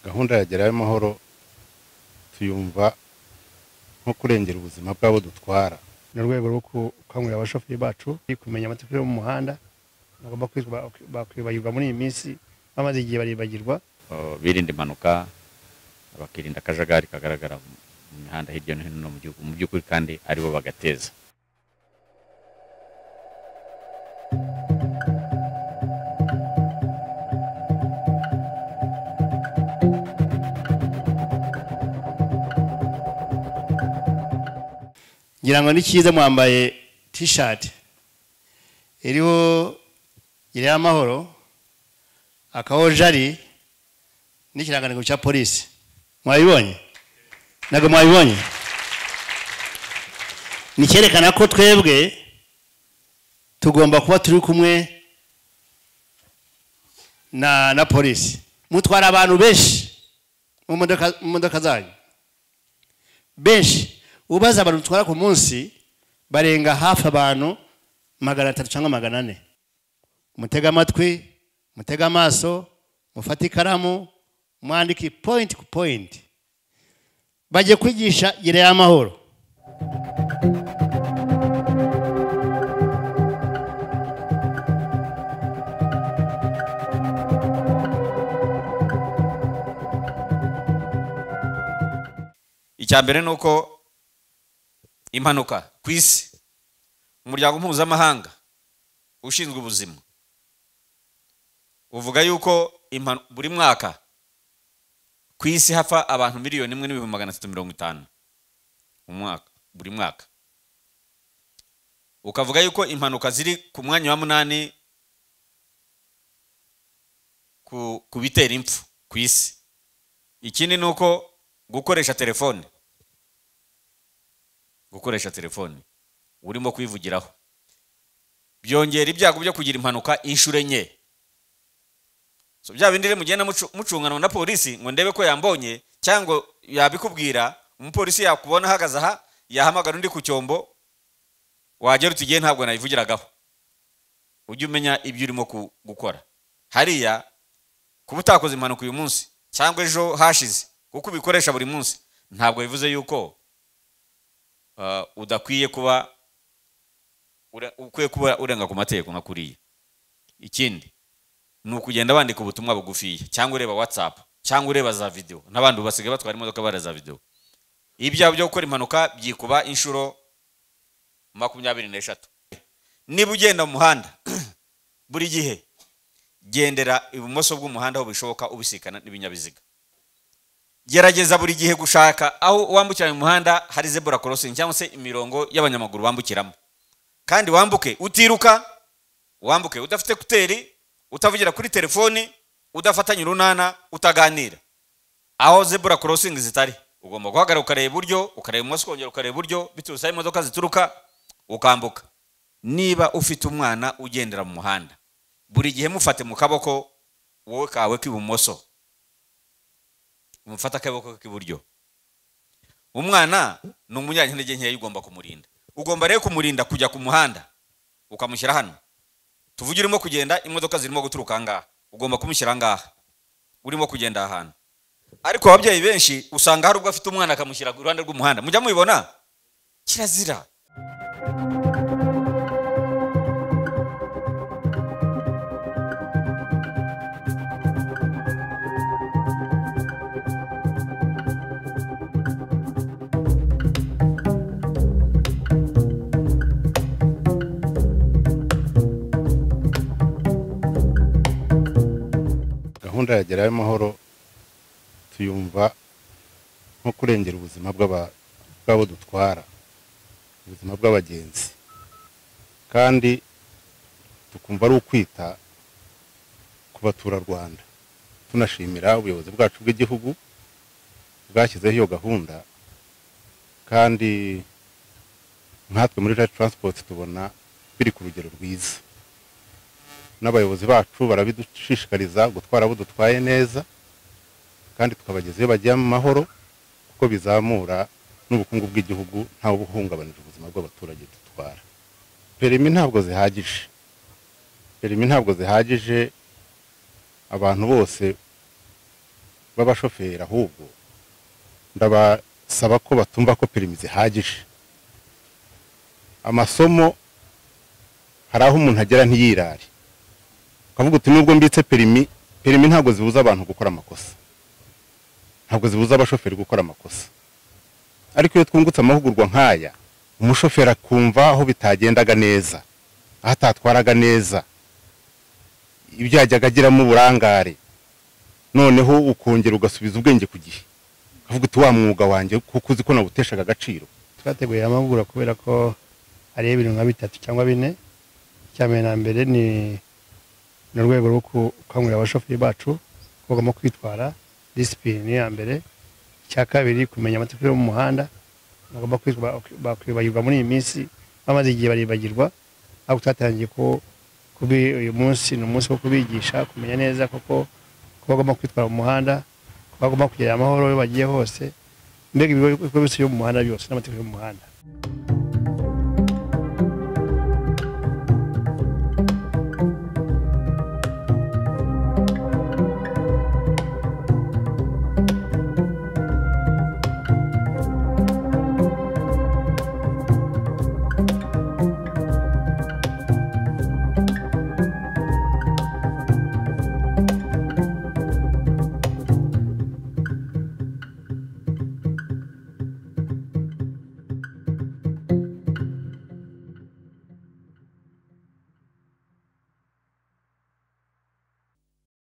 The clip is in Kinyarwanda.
gahunda ya Gerayo Amahoro tuyumva nko kurengera ubuzima bw'abo dutwara mu rwego rwo gukangurira abashoferi bacu kumenya amategeko yo mu muhanda bagomba bakwibagirwa muri iyi minsi bamaze igihe baribagirwa birinda impanuka bakirinda akajagari kagaragara mu mihanda hirya no hino mu gihugu mu by'ukuri kandi aribo bagateza. ngira ngo ni cyiza mwambaye t-shirt iriho Gerayo Amahoro akaho jari n'ikirangantego cya polisi. Mwabibonye? Nago mwabibonye? Ni cyerekana ko twebwe tugomba kuba turi kumwe na polisi. Mutwara abantu benshi mu modoka zanyu, benshi ubaza abantu twara ku munsi barenga hafi abantu 300 cyangwa 400. Mutega amatwi, mutega amaso, mufata ikaramu, mwandiki point ku point, baje kwigisha Gerayo Amahoro. Icyambere nuko impanuka ku isi umuryango mpuzamahanga ushinzwe ubuzima uvuga yuko buri mwaka ku isi hafa abantu 1,350,000 umwaka buri mwaka, ukavuga yuko impanuka ziri ku mwanya wa 8 ku bitera impfu ku isi. Ikindi nuko gukoresha telefone urimo kwivugiraho byongera ibyago byo kugira impanuka inshuro enye. So bya bindi mugenda mucungana na polisi ngo ndebe ko yambonye cyangwa yabikubwira, umupolisi yakubona hagaze aha yahamagara undi ku cyombo wagera utigiye ntabwo nayivugiragaho, ujye umenya ibyo urimo gukora hariya kuba utakoze impanuka uyu munsi cyangwa ejo hashize kuko ubikoresha buri munsi ntabwo bivuze yuko udakwiye kuba urenga ku mategeko nka kuriya. Ikindi ni ukugenda bandika ubutumwa bugufiya cyangwa ureba WhatsApp cyangwa ureba za video, n'abandi basigaye batwara imodoka bara za video. Ibyaha byo gukora impanuka byikuba inshuro 23. Niba ugenda mu muhanda buri gihe gendera ibumoso bw'umuhanda aho bishoboka ubisikana n'ibinyabiziga. Gerageza buri gihe gushaka aho wambukira mu muhanda hari zebra crossing cyangwa se imirongo y'abanyamaguru bambukiramo, kandi wambuke utiruka, wambuke udafite kuteri, utavugira kuri telefoni, udafatanya urunana, utaganira. Aho zebra crossing zitari ugomba guhagarara ukareba iburyo, ukareba ibumoso, kongera ukareba iburyo, biturusa imodoka zituruka ukambuka. Niba ufite umwana ugendera mu muhanda buri gihe mufate mu kaboko wowe kawe k'ibumoso, umufata akaboko k'iburyo. Umwana ni umunyantege nke ugomba kumurinda, ugomba rero kumurinda kujya ku muhanda ukamushyira hano. Tuvugira urimo kugenda imodoka zirimo guturuka ngaha, ugomba kumushyira ngaha urimo kugenda ahantu. Ariko ababyeyi benshi usanga hari ubwo afite umwana akamushyira ku ruhande rw'umuhanda, mujya mubibona, kirazira. gahunda ya Gerayo Amahoro tuyumva nko kurengera ubuzima bw'abo dutwara, ubuzima bw'abagenzi, kandi tukumva ari ukwita ku baturarwanda. Tunashimira ubuyobozi bwacu bw'igihugu bwashyizeho iyo gahunda, kandi nkatwe muri Light Transport tubona biri ku rugero rwiza. N'abayobozi bacu barabidushishikariza gutwara abo dutwaye neza kandi tukabageza iyo bagiye mu mahoro, kuko bizamura n'ubukungu bw'igihugu ntawe buhungabanije ubuzima bw'abaturage dutwara. Perimi ntabwo zihagije abantu bose b'abashoferi ahubwo ndabasaba ko batumva ko perimi zihagije. Amasomo hari aho umuntu agera ntiyirare, ukavuga uti nubwo mbitse perimi ntabwo zibuza abantu gukora amakosa, ntabwo zibuza abashoferi gukora amakosa. Ariko iyo twungutse amahugurwa nk'aya, umushoferi akumva aho bitagendaga neza, aho atatwaraga neza, ibyo yajyaga agiramo uburangare, noneho ukongera ugasubiza ubwenge ku gihe, ukavuga uti wa mwuga wanjye kuko uzi ko nawuteshaga agaciro. Twateguye amahugurwa kubera ko hari ibintu nka 3 cyangwa 4. Cyambere na mbere ni urwego rwo gukangurira abashoferi bacu ko bagomba kwitwara, discipline ya mbere. Cya kabiri kumenya amategeko yo mu muhanda, bagomba kwibagirwa muri iyi minsi, bamaze igihe baribagirwa. Aho twatangiye ko uyu munsi ni umunsi wo kubigisha kumenya neza koko ko bagomba kwitwara mu muhanda, ko bagomba kugira amahoro iyo bagiye hose, mbega ibigo byose byo mu muhanda byose n'amategeko yo mu muhanda.